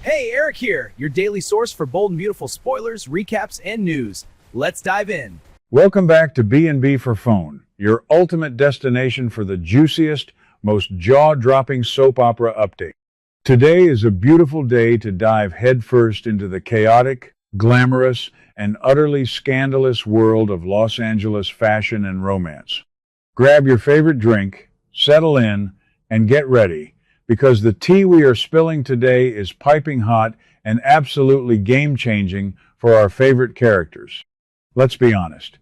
Hey, Eric here, your daily source for bold and beautiful spoilers, recaps, and news. Let's dive in. Welcome back to B&B for Phone, your ultimate destination for the juiciest, most jaw-dropping soap opera update. Today is a beautiful day to dive headfirst into the chaotic, glamorous, and utterly scandalous world of Los Angeles fashion and romance. Grab your favorite drink, settle in, and get ready, because the tea we are spilling today is piping hot and absolutely game-changing for our favorite characters. Let's be honest.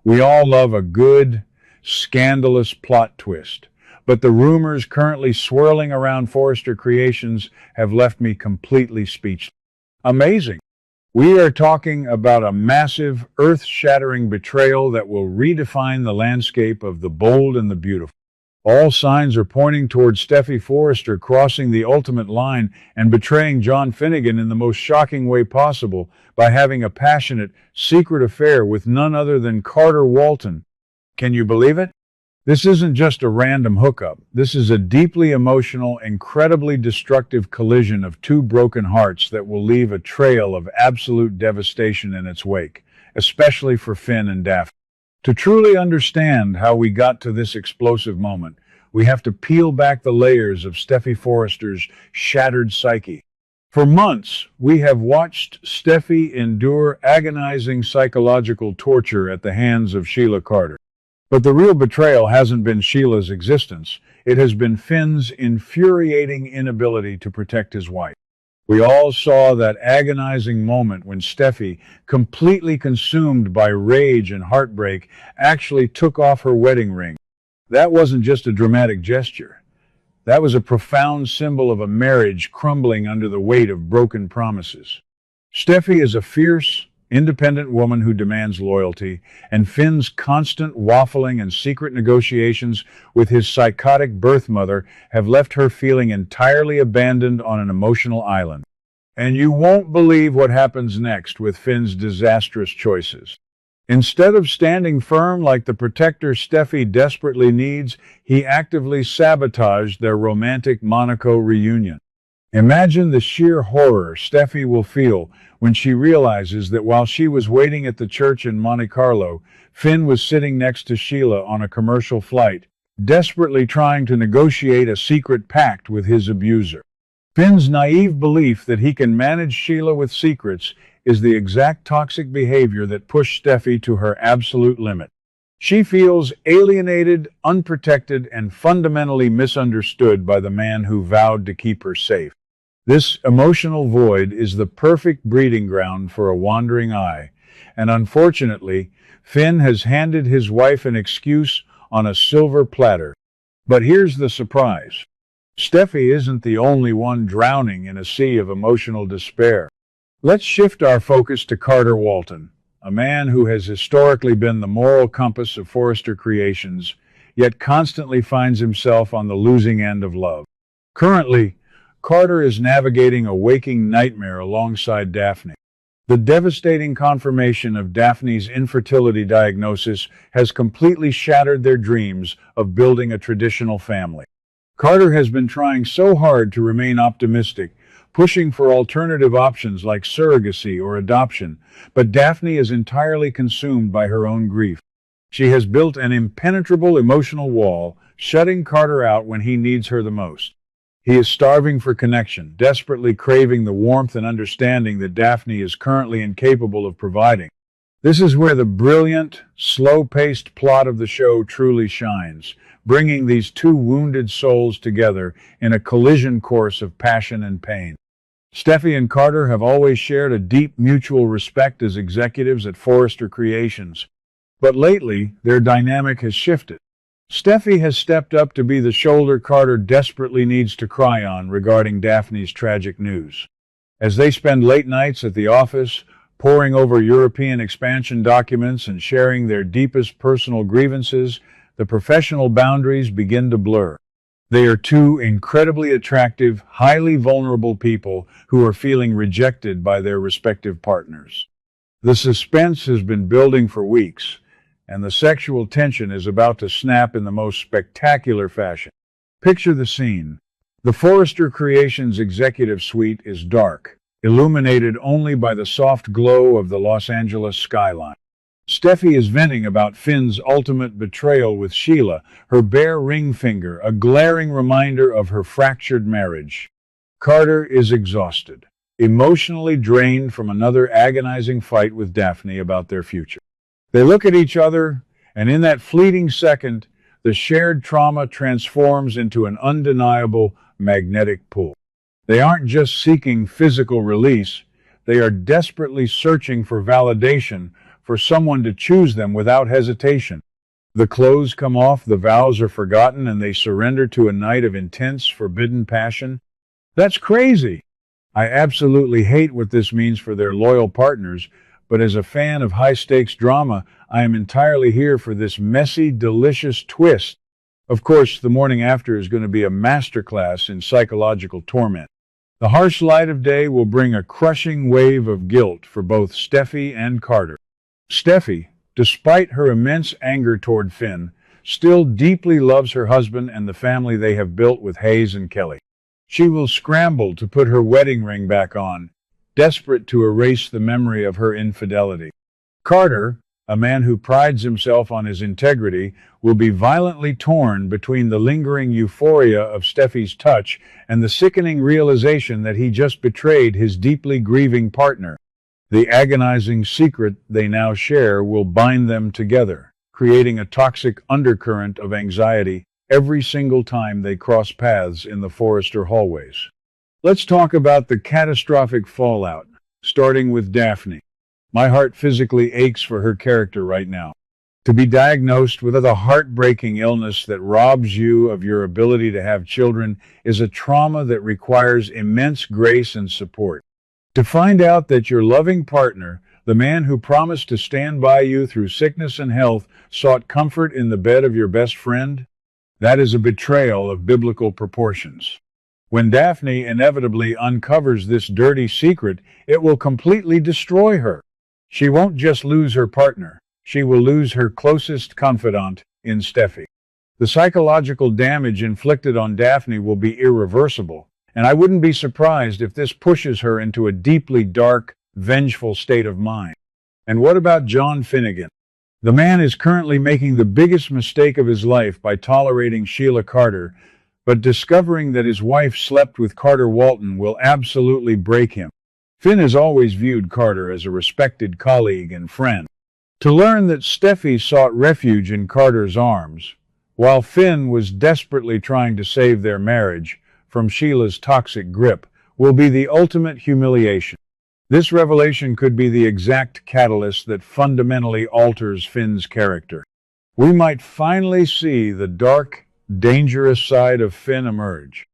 We all love a good, scandalous plot twist, but the rumors currently swirling around Forrester Creations have left me completely speechless. Amazing. We are talking about a massive, earth-shattering betrayal that will redefine the landscape of the bold and the beautiful. All signs are pointing towards Steffy Forrester crossing the ultimate line and betraying John Finnegan in the most shocking way possible by having a passionate, secret affair with none other than Carter Walton. Can you believe it? This isn't just a random hookup. This is a deeply emotional, incredibly destructive collision of two broken hearts that will leave a trail of absolute devastation in its wake, especially for Finn and Daphne. To truly understand how we got to this explosive moment, we have to peel back the layers of Steffy Forrester's shattered psyche. For months, we have watched Steffy endure agonizing psychological torture at the hands of Sheila Carter. But the real betrayal hasn't been Sheila's existence. It has been Finn's infuriating inability to protect his wife. We all saw that agonizing moment when Steffy, completely consumed by rage and heartbreak, actually took off her wedding ring. That wasn't just a dramatic gesture. That was a profound symbol of a marriage crumbling under the weight of broken promises. Steffy is a fierce, independent woman who demands loyalty, and Finn's constant waffling and secret negotiations with his psychotic birth mother have left her feeling entirely abandoned on an emotional island. And you won't believe what happens next with Finn's disastrous choices. Instead of standing firm like the protector Steffy desperately needs, he actively sabotaged their romantic Monaco reunion. Imagine the sheer horror Steffy will feel when she realizes that while she was waiting at the church in Monte Carlo, Finn was sitting next to Sheila on a commercial flight, desperately trying to negotiate a secret pact with his abuser. Finn's naive belief that he can manage Sheila with secrets is the exact toxic behavior that pushed Steffy to her absolute limit. She feels alienated, unprotected, and fundamentally misunderstood by the man who vowed to keep her safe. This emotional void is the perfect breeding ground for a wandering eye, and unfortunately, Finn has handed his wife an excuse on a silver platter. But here's the surprise. Steffy isn't the only one drowning in a sea of emotional despair. Let's shift our focus to Carter Walton, a man who has historically been the moral compass of Forrester Creations, yet constantly finds himself on the losing end of love. Currently, Carter is navigating a waking nightmare alongside Daphne. The devastating confirmation of Daphne's infertility diagnosis has completely shattered their dreams of building a traditional family. Carter has been trying so hard to remain optimistic, pushing for alternative options like surrogacy or adoption, but Daphne is entirely consumed by her own grief. She has built an impenetrable emotional wall, shutting Carter out when he needs her the most. He is starving for connection, desperately craving the warmth and understanding that Daphne is currently incapable of providing. This is where the brilliant, slow-paced plot of the show truly shines, bringing these two wounded souls together in a collision course of passion and pain. Steffy and Carter have always shared a deep mutual respect as executives at Forrester Creations, but lately their dynamic has shifted. Steffy has stepped up to be the shoulder Carter desperately needs to cry on regarding Daphne's tragic news. As they spend late nights at the office, poring over European expansion documents and sharing their deepest personal grievances, the professional boundaries begin to blur. They are two incredibly attractive, highly vulnerable people who are feeling rejected by their respective partners. The suspense has been building for weeks, and the sexual tension is about to snap in the most spectacular fashion. Picture the scene. The Forrester Creations executive suite is dark, illuminated only by the soft glow of the Los Angeles skyline. Steffi is venting about Finn's ultimate betrayal with Sheila, her bare ring finger a glaring reminder of her fractured marriage. Carter is exhausted, emotionally drained from another agonizing fight with Daphne about their future. They look at each other, and in that fleeting second, the shared trauma transforms into an undeniable magnetic pull. They aren't just seeking physical release, they are desperately searching for validation, for someone to choose them without hesitation. The clothes come off, the vows are forgotten, and they surrender to a night of intense, forbidden passion. That's crazy! I absolutely hate what this means for their loyal partners, but as a fan of high-stakes drama, I am entirely here for this messy, delicious twist. Of course, the morning after is going to be a masterclass in psychological torment. The harsh light of day will bring a crushing wave of guilt for both Steffi and Carter. Steffi, despite her immense anger toward Finn, still deeply loves her husband and the family they have built with Hayes and Kelly. She will scramble to put her wedding ring back on, desperate to erase the memory of her infidelity. Carter, a man who prides himself on his integrity, will be violently torn between the lingering euphoria of Steffi's touch and the sickening realization that he just betrayed his deeply grieving partner. The agonizing secret they now share will bind them together, creating a toxic undercurrent of anxiety every single time they cross paths in the Forrester hallways. Let's talk about the catastrophic fallout, starting with Daphne. My heart physically aches for her character right now. To be diagnosed with a heartbreaking illness that robs you of your ability to have children is a trauma that requires immense grace and support. To find out that your loving partner, the man who promised to stand by you through sickness and health, sought comfort in the bed of your best friend, that is a betrayal of biblical proportions. When Daphne inevitably uncovers this dirty secret, it will completely destroy her. She won't just lose her partner, she will lose her closest confidant in Steffi. The psychological damage inflicted on Daphne will be irreversible, and I wouldn't be surprised if this pushes her into a deeply dark, vengeful state of mind. And what about John Finnegan? The man is currently making the biggest mistake of his life by tolerating Sheila Carter, but discovering that his wife slept with Carter Walton will absolutely break him. Finn has always viewed Carter as a respected colleague and friend. To learn that Steffi sought refuge in Carter's arms, while Finn was desperately trying to save their marriage from Sheila's toxic grip, will be the ultimate humiliation. This revelation could be the exact catalyst that fundamentally alters Finn's character. We might finally see the dark, dangerous side of Finn emerge.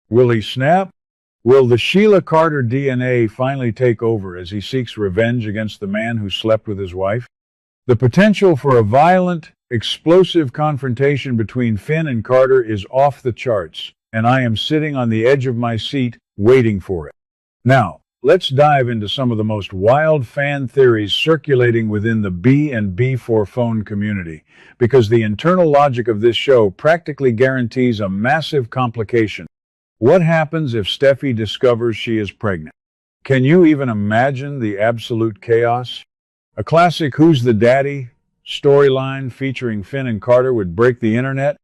Will he snap? Will the Sheila Carter DNA finally take over as he seeks revenge against the man who slept with his wife? The potential for a violent, explosive confrontation between Finn and Carter is off the charts, and I am sitting on the edge of my seat waiting for it. Now, let's dive into some of the most wild fan theories circulating within the B&B for Phone community, because the internal logic of this show practically guarantees a massive complication. What happens if Steffi discovers she is pregnant? Can you even imagine the absolute chaos? A classic Who's the Daddy storyline featuring Finn and Carter would break the internet.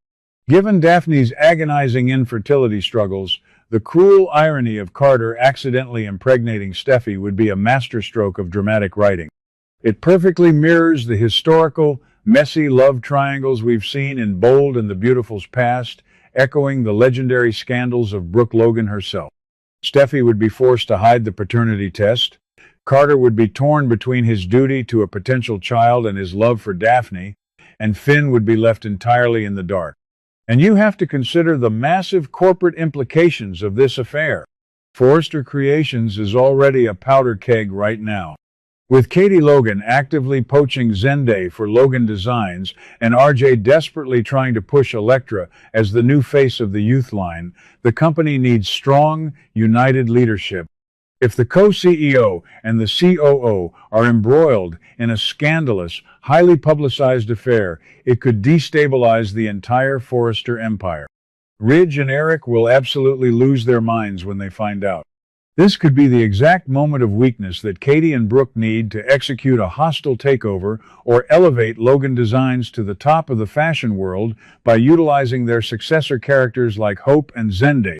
Given Daphne's agonizing infertility struggles, the cruel irony of Carter accidentally impregnating Steffi would be a masterstroke of dramatic writing. It perfectly mirrors the historical, messy love triangles we've seen in Bold and the Beautiful's past, echoing the legendary scandals of Brooke Logan herself. Steffi would be forced to hide the paternity test. Carter would be torn between his duty to a potential child and his love for Daphne, and Finn would be left entirely in the dark. And you have to consider the massive corporate implications of this affair. Forrester Creations is already a powder keg right now. With Katie Logan actively poaching Zendaya for Logan Designs and RJ desperately trying to push Elektra as the new face of the youth line, the company needs strong, united leadership. If the co-CEO and the COO are embroiled in a scandalous, highly publicized affair, it could destabilize the entire Forrester empire. Ridge and Eric will absolutely lose their minds when they find out. This could be the exact moment of weakness that Katie and Brooke need to execute a hostile takeover or elevate Logan Designs to the top of the fashion world by utilizing their successor characters like Hope and Zende.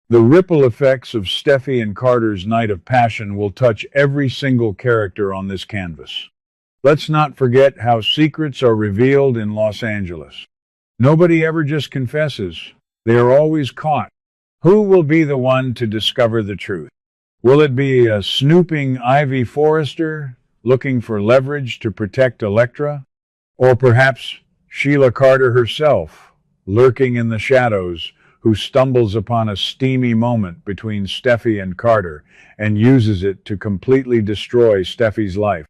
The ripple effects of Steffi and Carter's Night of Passion will touch every single character on this canvas. Let's not forget how secrets are revealed in Los Angeles. Nobody ever just confesses. They are always caught. Who will be the one to discover the truth? Will it be a snooping Ivy Forrester looking for leverage to protect Elektra? Or perhaps Sheila Carter herself, lurking in the shadows, who stumbles upon a steamy moment between Steffi and Carter and uses it to completely destroy Steffi's life?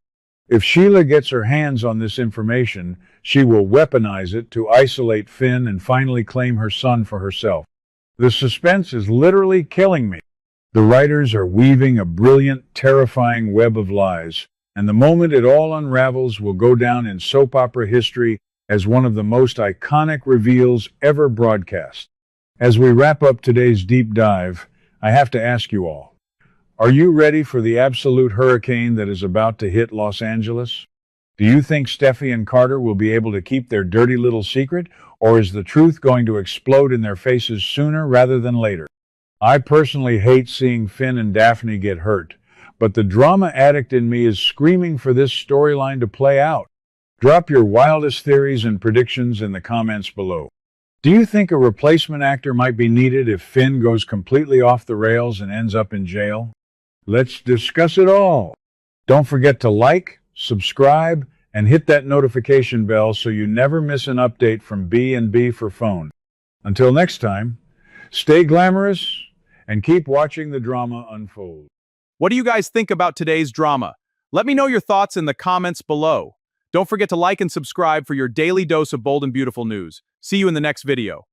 If Sheila gets her hands on this information, she will weaponize it to isolate Finn and finally claim her son for herself. The suspense is literally killing me. The writers are weaving a brilliant, terrifying web of lies, and the moment it all unravels will go down in soap opera history as one of the most iconic reveals ever broadcast. As we wrap up today's deep dive, I have to ask you all, are you ready for the absolute hurricane that is about to hit Los Angeles? Do you think Steffi and Carter will be able to keep their dirty little secret, or is the truth going to explode in their faces sooner rather than later? I personally hate seeing Finn and Daphne get hurt, but the drama addict in me is screaming for this storyline to play out. Drop your wildest theories and predictions in the comments below. Do you think a replacement actor might be needed if Finn goes completely off the rails and ends up in jail? Let's discuss it all. Don't forget to like, subscribe, and hit that notification bell so you never miss an update from B&B for Phone. Until next time, stay glamorous and keep watching the drama unfold. What do you guys think about today's drama? Let me know your thoughts in the comments below. Don't forget to like and subscribe for your daily dose of bold and beautiful news. See you in the next video.